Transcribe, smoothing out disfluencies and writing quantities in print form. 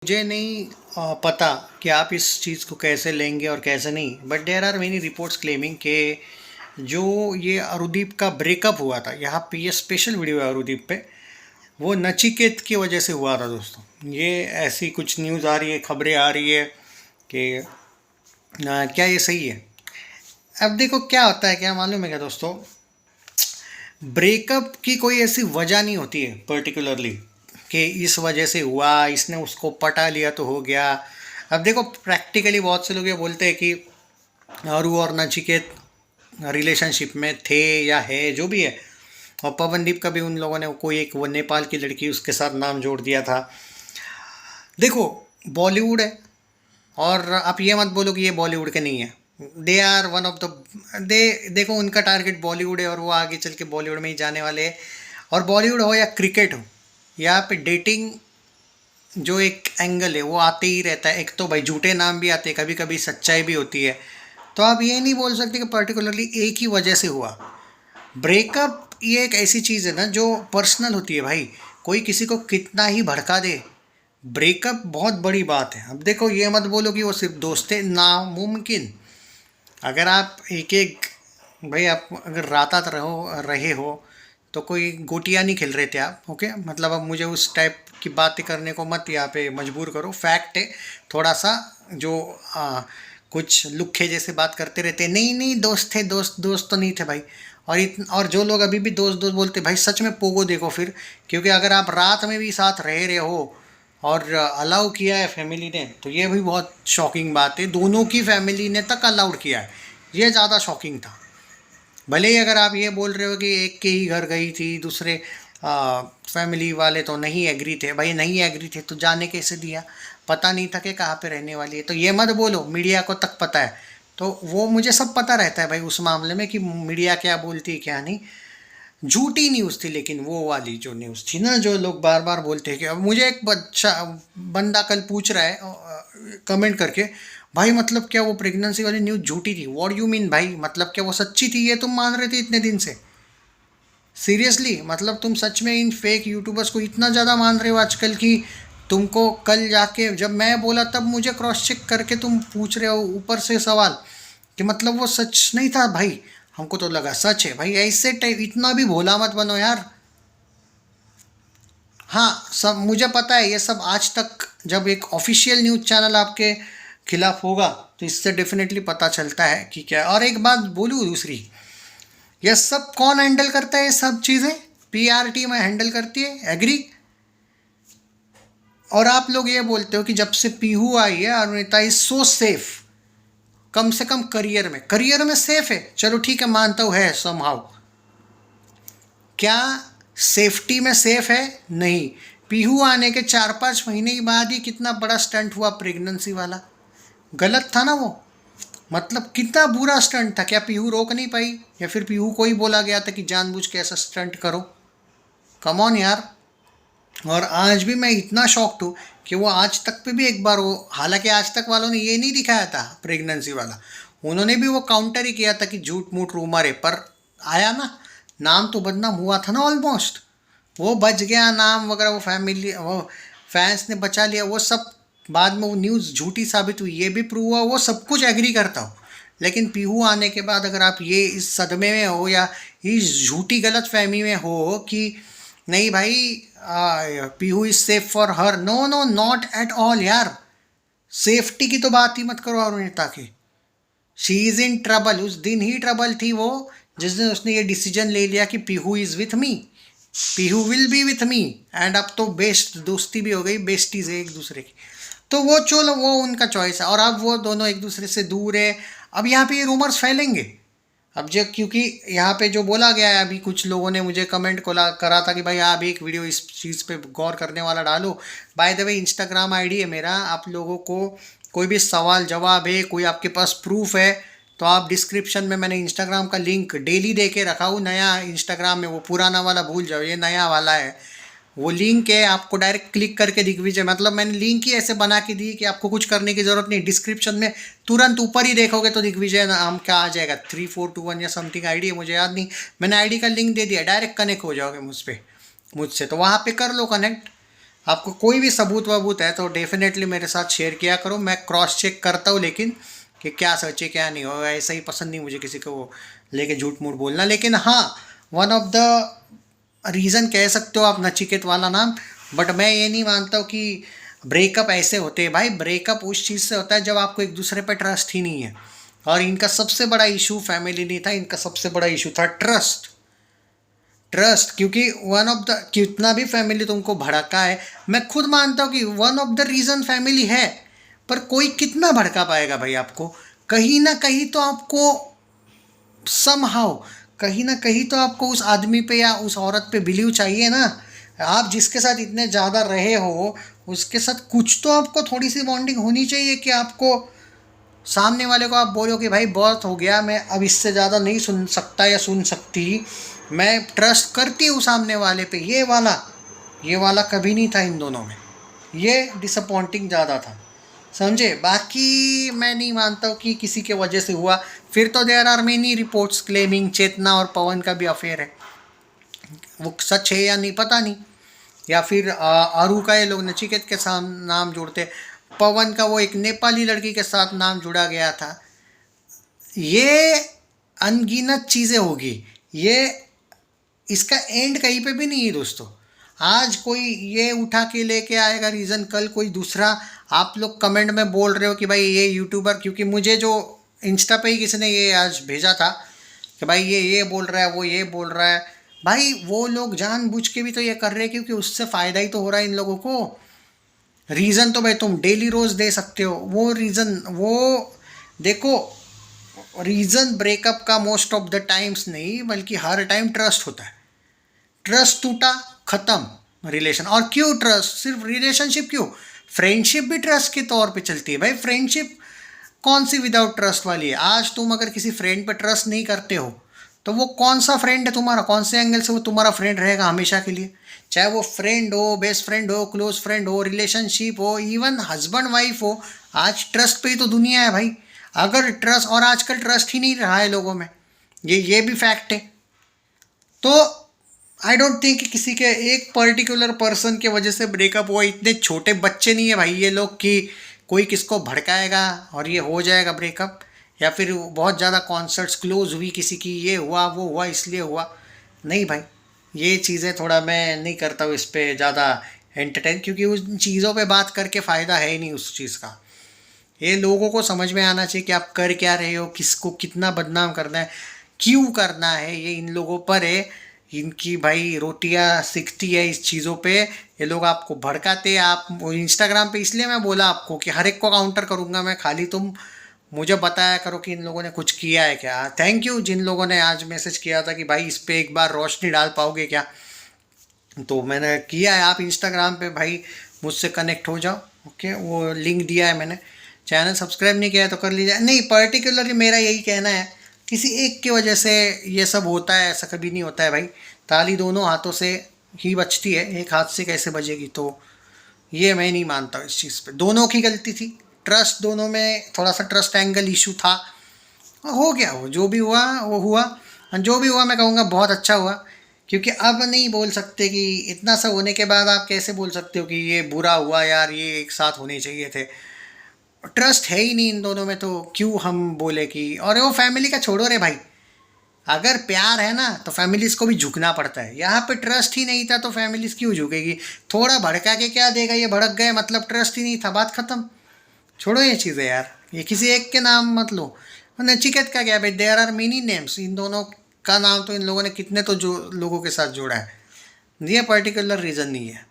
मुझे नहीं पता कि आप इस चीज़ को कैसे लेंगे और कैसे नहीं, but there are many reports claiming कि जो ये अरुदीप का ब्रेकअप हुआ था, यहाँ पे ये स्पेशल वीडियो है अरुदीप पे, वो नचिकेत की वजह से हुआ था दोस्तों। ये ऐसी कुछ न्यूज़ आ रही है, खबरें आ रही है कि क्या ये सही है? अब देखो क्या होता है, क्या मालूम है क्या दोस्तों, ब्रेकअप की कोई ऐसी वजह नहीं होती है पर्टिकुलरली कि इस वजह से हुआ, इसने उसको पटा लिया तो हो गया। अब देखो प्रैक्टिकली बहुत से लोग ये बोलते हैं कि अरु और नचिकेत रिलेशनशिप में थे या है, जो भी है। और पवनदीप का भी उन लोगों ने कोई एक वो नेपाल की लड़की उसके साथ नाम जोड़ दिया था। देखो बॉलीवुड है, और आप ये मत बोलो कि ये बॉलीवुड के नहीं है। They are one of the they देखो उनका टारगेट बॉलीवुड है और वो आगे चल के बॉलीवुड में ही जाने वाले हैं। और बॉलीवुड हो या क्रिकेट हो, यहाँ पे डेटिंग जो एक एंगल है वो आते ही रहता है। एक तो भाई झूठे नाम भी आते हैं, कभी कभी सच्चाई भी होती है। तो आप ये नहीं बोल सकते कि पर्टिकुलरली एक ही वजह से हुआ। ब्रेकअप ये एक ऐसी चीज़ है ना जो पर्सनल होती है भाई, कोई किसी को कितना ही भड़का दे, ब्रेकअप बहुत बड़ी बात है। अब देखो ये मत बोलो कि वो सिर्फ दोस्त थे, नामुमकिन। अगर आप एक एक भाई आप अगर रात रात रहे हो तो कोई गोटियाँ नहीं खेल रहे थे आप, ओके? मतलब अब मुझे उस टाइप की बातें करने को मत यहाँ पे मजबूर करो, फैक्ट है। थोड़ा सा जो कुछ लुक्खे जैसे बात करते रहते हैं, नहीं नहीं दोस्त थे, दोस्त दोस्त तो नहीं थे भाई। और जो लोग अभी भी दोस्त दोस्त बोलते भाई, सच में पोगो देखो फिर। क्योंकि अगर आप रात में भी साथ रह रहे हो और अलाउ किया है फैमिली ने, तो ये भी बहुत शॉकिंग बात है। दोनों की फैमिली ने तक अलाउड किया है, ये ज़्यादा शॉकिंग था। भले ही अगर आप ये बोल रहे हो कि एक के ही घर गई थी, दूसरे फैमिली वाले तो नहीं एग्री थे, भाई नहीं एग्री थे तो जाने कैसे दिया? पता नहीं था कि कहाँ पे रहने वाली है। तो ये मत बोलो मीडिया को तक पता है, तो वो मुझे सब पता रहता है भाई उस मामले में कि मीडिया क्या बोलती है क्या नहीं। झूठी न्यूज़ थी, लेकिन वो वाली जो न्यूज़ थी ना, जो लोग बार बार बोलते हैं कि अब मुझे एक बच्चा बंदा कल पूछ रहा है कमेंट करके, भाई मतलब क्या वो प्रेगनेंसी वाली न्यूज़ झूठी थी? व्हाट यू मीन भाई, मतलब क्या वो सच्ची थी? ये तुम मान रहे थे इतने दिन से? सीरियसली मतलब तुम सच में इन फेक यूट्यूबर्स को इतना ज़्यादा मान रहे हो आजकल कि तुमको कल जाके जब मैं बोला तब मुझे क्रॉस चेक करके तुम पूछ रहे हो ऊपर से सवाल कि मतलब वो सच नहीं था? भाई हमको तो लगा सच है भाई। ऐसे टाइप इतना भी भोला मत बनो यार। हाँ सब मुझे पता है, ये सब आज तक जब एक ऑफिशियल न्यूज़ चैनल आपके खिलाफ होगा तो इससे डेफिनेटली पता चलता है कि क्या। और एक बात बोलूँ दूसरी, ये सब कौन हैंडल करता है? ये सब चीज़ें पीआर टीम हैंडल करती है, एग्री? और आप लोग ये बोलते हो कि जब से पीहू आई है अरुणिता इज सो सेफ, कम से कम करियर में सेफ है। चलो ठीक है, मानता हूँ है समहाउ। क्या सेफ्टी में सेफ है? नहीं। पीहू आने के 4-5 महीने के बाद ही कितना बड़ा स्टंट हुआ प्रेगनेंसी वाला, गलत था ना वो? मतलब कितना बुरा स्टंट था। क्या पीहू रोक नहीं पाई, या फिर पीहू को ही बोला गया था कि जानबूझ के ऐसा स्टंट करो? कम ऑन यार। और आज भी मैं इतना शॉक्ड हूँ कि वो आज तक पे भी एक बार वो, हालांकि आज तक वालों ने ये नहीं दिखाया था प्रेगनेंसी वाला, उन्होंने भी वो काउंटर ही किया था कि झूठ मूठ रूमर है, पर आया ना, नाम तो बदनाम हुआ था ना ऑलमोस्ट। वो बच गया नाम वगैरह, वो फैमिली वो फैंस ने बचा लिया, वो सब बाद में वो न्यूज़ झूठी साबित हुई, ये भी प्रूव हुआ, वो सब कुछ एग्री करता हूँ। लेकिन पीहू आने के बाद अगर आप ये इस सदमे में हो या इस झूठी गलत फहमी में हो कि नहीं भाई Pihu is safe for her, no no not at all यार। सेफ्टी की तो बात ही मत करो अरुणिता की। शी इज इन ट्रबल, उस दिन ही ट्रबल थी वो जिस दिन उसने ये डिसीजन ले लिया कि Pihu is with me, Pihu will be with me. And अब तो बेस्ट दोस्ती भी हो गई, बेस्टीज है एक दूसरे की। तो वो चलो वो उनका चॉइस है, और अब वो दोनों एक दूसरे से दूर है। अब यहाँ पे ये रूमर्स फैलेंगे। अब जो क्योंकि यहाँ पे जो बोला गया है, अभी कुछ लोगों ने मुझे कमेंट करा था कि भाई आप एक वीडियो इस चीज़ पे गौर करने वाला डालो। By the way Instagram ID है मेरा, आप लोगों को कोई भी सवाल जवाब है, कोई आपके पास प्रूफ है, तो आप डिस्क्रिप्शन में मैंने इंस्टाग्राम का लिंक डेली दे के रखा हूँ। नया इंस्टाग्राम में, वो पुराना वाला भूल जाओ, ये नया वाला है। वो लिंक है, आपको डायरेक्ट क्लिक करके दिग्विजय, मतलब मैंने लिंक ही ऐसे बना के दी कि आपको कुछ करने की ज़रूरत नहीं। डिस्क्रिप्शन में तुरंत ऊपर ही देखोगे तो दिग्विजय नाम क्या आ जाएगा, 3421 या समथिंग आईडी है, मुझे याद नहीं। मैंने आईडी का लिंक दे दिया, डायरेक्ट कनेक्ट हो जाओगे मुझसे। तो वहाँ पे कर लो कनेक्ट। आपको कोई भी सबूत वबूत है तो डेफिनेटली मेरे साथ शेयर किया करो, मैं क्रॉस चेक करता हूँ, लेकिन कि क्या सच है क्या नहीं हो, ऐसा ही पसंद नहीं मुझे किसी को वो लेके झूठ मूठ बोलना। लेकिन हाँ, वन ऑफ द रीज़न कह सकते हो आप नचिकेत वाला नाम, बट मैं ये नहीं मानता हूँ कि ब्रेकअप ऐसे होते हैं भाई। ब्रेकअप उस चीज़ से होता है जब आपको एक दूसरे पे ट्रस्ट ही नहीं है। और इनका सबसे बड़ा इशू फैमिली नहीं था, इनका सबसे बड़ा इशू था ट्रस्ट। ट्रस्ट, क्योंकि वन ऑफ द, कितना भी फैमिली तुमको भड़का है, मैं खुद मानता हूँ कि one of the reason family है, पर कोई कितना भड़का पाएगा भाई आपको। कहीं ना कहीं तो आपको समहाउ, कहीं ना कहीं तो आपको उस आदमी पे या उस औरत पे बिलीव चाहिए ना। आप जिसके साथ इतने ज़्यादा रहे हो उसके साथ कुछ तो आपको थोड़ी सी बॉन्डिंग होनी चाहिए कि आपको सामने वाले को आप बोलो कि भाई बहुत हो गया, मैं अब इससे ज़्यादा नहीं सुन सकता या सुन सकती, मैं ट्रस्ट करती हूँ सामने वाले पे। ये वाला कभी नहीं था इन दोनों में, ये डिसअपॉइंटिंग ज़्यादा था, समझे। बाकी मैं नहीं मानता हूँ कि किसी के वजह से हुआ। फिर तो there are many reports claiming Chetna और पवन का भी अफेयर है, वो सच है या नहीं पता नहीं। या फिर आरू का ये लोग नचिकेत के साथ नाम जोड़ते, पवन का वो एक नेपाली लड़की के साथ नाम जुड़ा गया था। ये अनगिनत चीज़ें होगी, ये इसका एंड कहीं पे भी नहीं है दोस्तों। आज कोई ये उठा के लेके आएगा रीज़न, कल कोई दूसरा। आप लोग कमेंट में बोल रहे हो कि भाई ये यूट्यूबर, क्योंकि मुझे जो इंस्टा पे ही किसी ने ये आज भेजा था कि भाई ये बोल रहा है, वो ये बोल रहा है। भाई वो लोग जानबूझ के भी तो ये कर रहे हैं क्योंकि उससे फ़ायदा ही तो हो रहा है इन लोगों को। रीज़न तो भाई तुम डेली रोज़ दे सकते हो, वो रीज़न वो देखो। रीज़न ब्रेकअप का मोस्ट ऑफ द टाइम्स नहीं, बल्कि हर टाइम ट्रस्ट होता है। ट्रस्ट टूटा, खत्म रिलेशन। और क्यों ट्रस्ट, सिर्फ रिलेशनशिप क्यों, फ्रेंडशिप भी ट्रस्ट के तौर पे चलती है भाई। फ्रेंडशिप कौन सी विदाउट ट्रस्ट वाली है। आज तुम अगर किसी फ्रेंड पे ट्रस्ट नहीं करते हो तो वो कौन सा फ्रेंड है तुम्हारा, कौन से एंगल से वो तुम्हारा फ्रेंड रहेगा हमेशा के लिए। चाहे वो फ्रेंड हो, बेस्ट फ्रेंड हो, क्लोज फ्रेंड हो, रिलेशनशिप हो, इवन हस्बैंड वाइफ हो, आज ट्रस्ट पे ही तो दुनिया है भाई। अगर ट्रस्ट, और आजकल ट्रस्ट ही नहीं रहा है लोगों में, ये भी फैक्ट है। तो आई डोंट थिंक कि किसी के एक पर्टिकुलर पर्सन के वजह से ब्रेकअप हुआ। इतने छोटे बच्चे नहीं है भाई ये लोग कि कोई किसको भड़काएगा और ये हो जाएगा ब्रेकअप। या फिर बहुत ज़्यादा कॉन्सर्ट्स क्लोज हुई किसी की, ये हुआ वो हुआ इसलिए हुआ, नहीं भाई। ये चीज़ें थोड़ा मैं नहीं करता हूँ इस पर ज़्यादा एंटरटेन, क्योंकि उन चीज़ों पे बात करके फ़ायदा है ही नहीं उस चीज़ का। ये लोगों को समझ में आना चाहिए कि आप कर क्या रहे हो, किसको कितना बदनाम करना है, क्यों करना है, ये इन लोगों पर है। इनकी भाई रोटियां सिकती है इस चीज़ों पे। ये लोग आपको भड़काते हैं। आप इंस्टाग्राम पे, इसलिए मैं बोला आपको कि हर एक को काउंटर करूँगा मैं, खाली तुम मुझे बताया करो कि इन लोगों ने कुछ किया है क्या। थैंक यू जिन लोगों ने आज मैसेज किया था कि भाई इस पर एक बार रोशनी डाल पाओगे क्या, तो मैंने किया है। आप इंस्टाग्राम पे भाई मुझसे कनेक्ट हो जाओ, ओके, वो लिंक दिया है मैंने। चैनल सब्सक्राइब नहीं किया है तो कर लीजिए। नहीं, पर्टिकुलरली मेरा यही कहना है, किसी एक की वजह से ये सब होता है, ऐसा कभी नहीं होता है भाई। ताली दोनों हाथों से ही बजती है, एक हाथ से कैसे बजेगी। तो ये मैं नहीं मानता इस चीज़ पे, दोनों की गलती थी। ट्रस्ट, दोनों में थोड़ा सा ट्रस्ट एंगल इशू था, हो गया। वो जो भी हुआ वो हुआ, और जो भी हुआ मैं कहूँगा बहुत अच्छा हुआ। क्योंकि अब नहीं बोल सकते कि इतना सब होने के बाद आप कैसे बोल सकते हो कि ये बुरा हुआ यार, ये एक साथ होने चाहिए थे। ट्रस्ट है ही नहीं इन दोनों में, तो क्यों हम बोले कि। और वो फैमिली का छोड़ो रे भाई, अगर प्यार है ना तो फैमिलीज़ को भी झुकना पड़ता है। यहाँ पे ट्रस्ट ही नहीं था तो फैमिलीज़ क्यों झुकेगी। थोड़ा भड़का के क्या देगा, ये भड़क गए मतलब ट्रस्ट ही नहीं था, बात ख़त्म। छोड़ो ये चीज़ें यार, ये किसी एक के नाम मत लो। नचिकेत का क्या भाई, देयर आर मेनी नेम्स, इन दोनों का नाम तो इन लोगों ने कितने तो जो लोगों के साथ जोड़ा है। ये पर्टिकुलर रीज़न नहीं है।